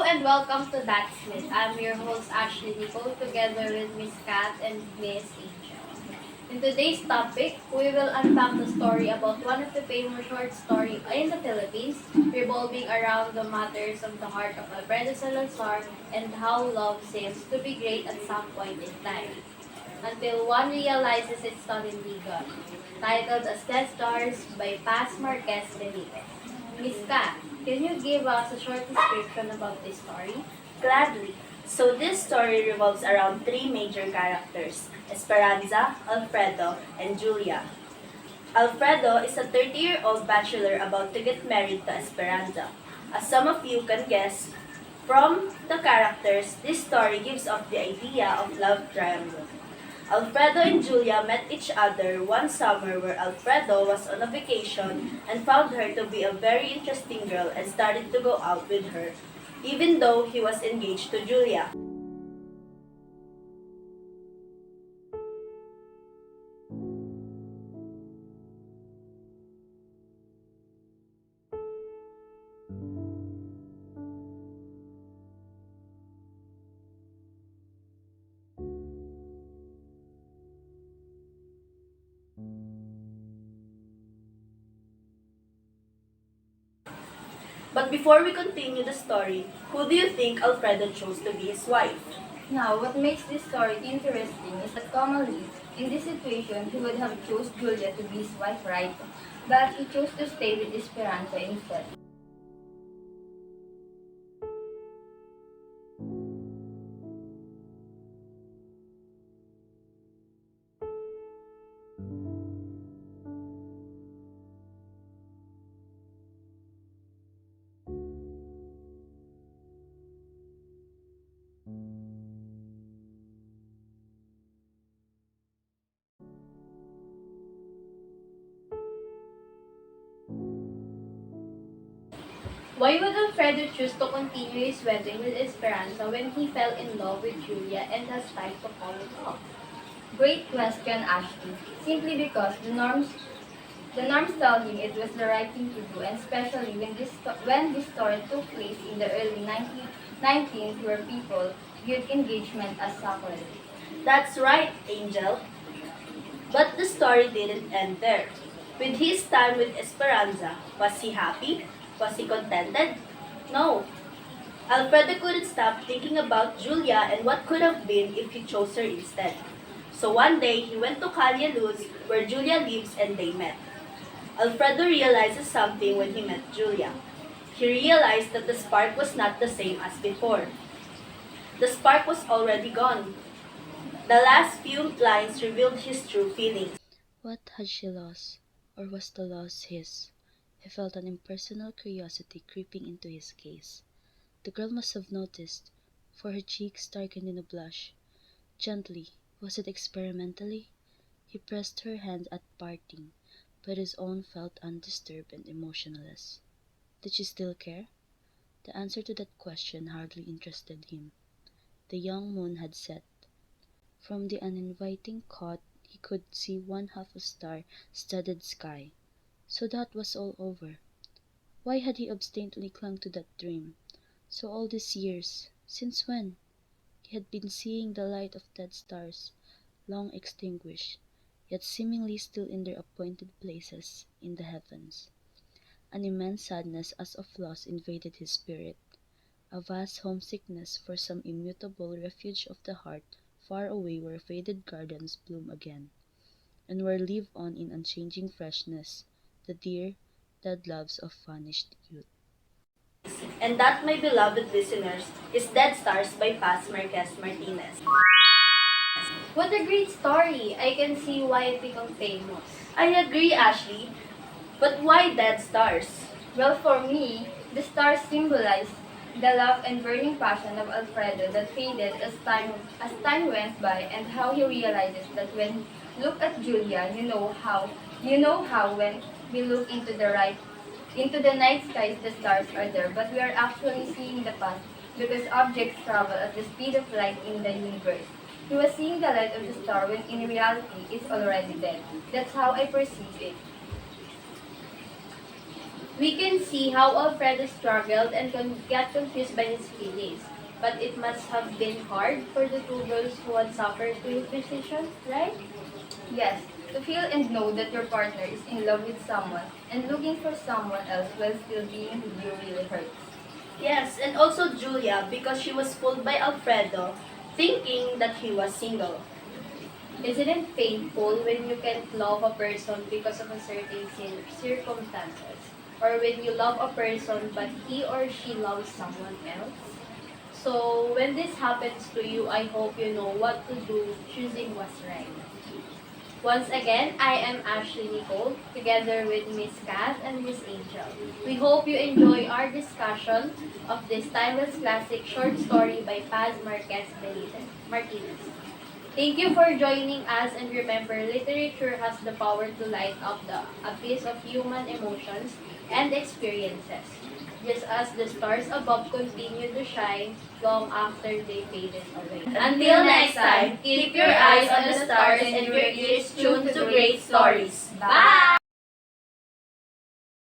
and welcome to That's Lit. I'm your host Ashley Nicole together with Miss Kat and Miss Angel. In today's topic, we will unpack the story about one of the famous short story in the Philippines, revolving around the matters of the heart of Alfredo Salazar and how love seems to be great at some point in time, until one realizes it's suddenly gone. Titled as Dead Stars by past Marquez Benitez. Miss Kat, can you give us a short description about this story? Gladly. So this story revolves around three major characters, Esperanza, Alfredo, and Julia. Alfredo is a 30-year-old bachelor about to get married to Esperanza. As some of you can guess, from the characters, this story gives off the idea of love triangle. Alfredo and Julia met each other one summer where Alfredo was on a vacation and found her to be a very interesting girl and started to go out with her, even though he was engaged to Julia. But before we continue the story, who do you think Alfredo chose to be his wife? Now, what makes this story interesting is that commonly, in this situation, he would have chose Julia to be his wife, right? But he chose to stay with Esperanza instead. Why would Alfredo choose to continue his wedding with Esperanza when he fell in love with Julia and has time to fall in love? Great question, Ashley. Simply because the norms tell him it was the right thing to do, and especially when this story took place in the early 19th, where people viewed engagement as sacred. That's right, Angel. But the story didn't end there. With his time with Esperanza, was he happy? Was he contented? No. Alfredo couldn't stop thinking about Julia and what could have been if he chose her instead. So one day, he went to Calle Luz, where Julia lives, and they met. Alfredo realizes something when he met Julia. He realized that the spark was not the same as before. The spark was already gone. The last few lines revealed his true feelings. What had she lost, or was the loss his? He felt an impersonal curiosity creeping into his gaze. The girl must have noticed, for her cheeks darkened in a blush. Gently, was it experimentally? He pressed her hand at parting, but his own felt undisturbed and emotionless. Did she still care? The answer to that question hardly interested him. The young moon had set. From the uninviting cot he could see one half of star-studded sky. So that was all over. Why had he obstinately clung to that dream? So all these years, since when? He had been seeing the light of dead stars, long extinguished, yet seemingly still in their appointed places in the heavens. An immense sadness as of loss invaded his spirit, a vast homesickness for some immutable refuge of the heart far away where faded gardens bloom again, and where live on in unchanging freshness the dear, dead loves of vanished youth. And that, my beloved listeners, is Dead Stars by Paz Marquez Martinez. What a great story! I can see why it became famous. I agree, Ashley. But why Dead Stars? Well, for me, the stars symbolize the love and burning passion of Alfredo that faded as time went by, and how he realizes that when you look at Julia, you know how when we look into the night skies, the stars are there, but we are actually seeing the past because objects travel at the speed of light in the universe. He was seeing the light of the star when in reality it's already dead. That's how I perceive it. We can see how Alfredo struggled and got confused by his feelings. But it must have been hard for the two girls who had suffered through his decision, right? Yes, to feel and know that your partner is in love with someone and looking for someone else while still being with you really hurts. Yes, and also Julia because she was fooled by Alfredo, thinking that he was single. Isn't it painful when you can't love a person because of a certain circumstances? Or when you love a person but he or she loves someone else? So when this happens to you, I hope you know what to do. Choosing was right. Once again, I am Ashley Nicole, together with Miss Kath and Miss Angel. We hope you enjoy our discussion of this timeless classic short story by Paz Martinez. Thank you for joining us, and remember, literature has the power to light up the abyss of human emotions and experiences, just as the stars above continue to shine long after they faded away. Until next time, keep your eyes on the stars and your ears tuned to great stories. Bye!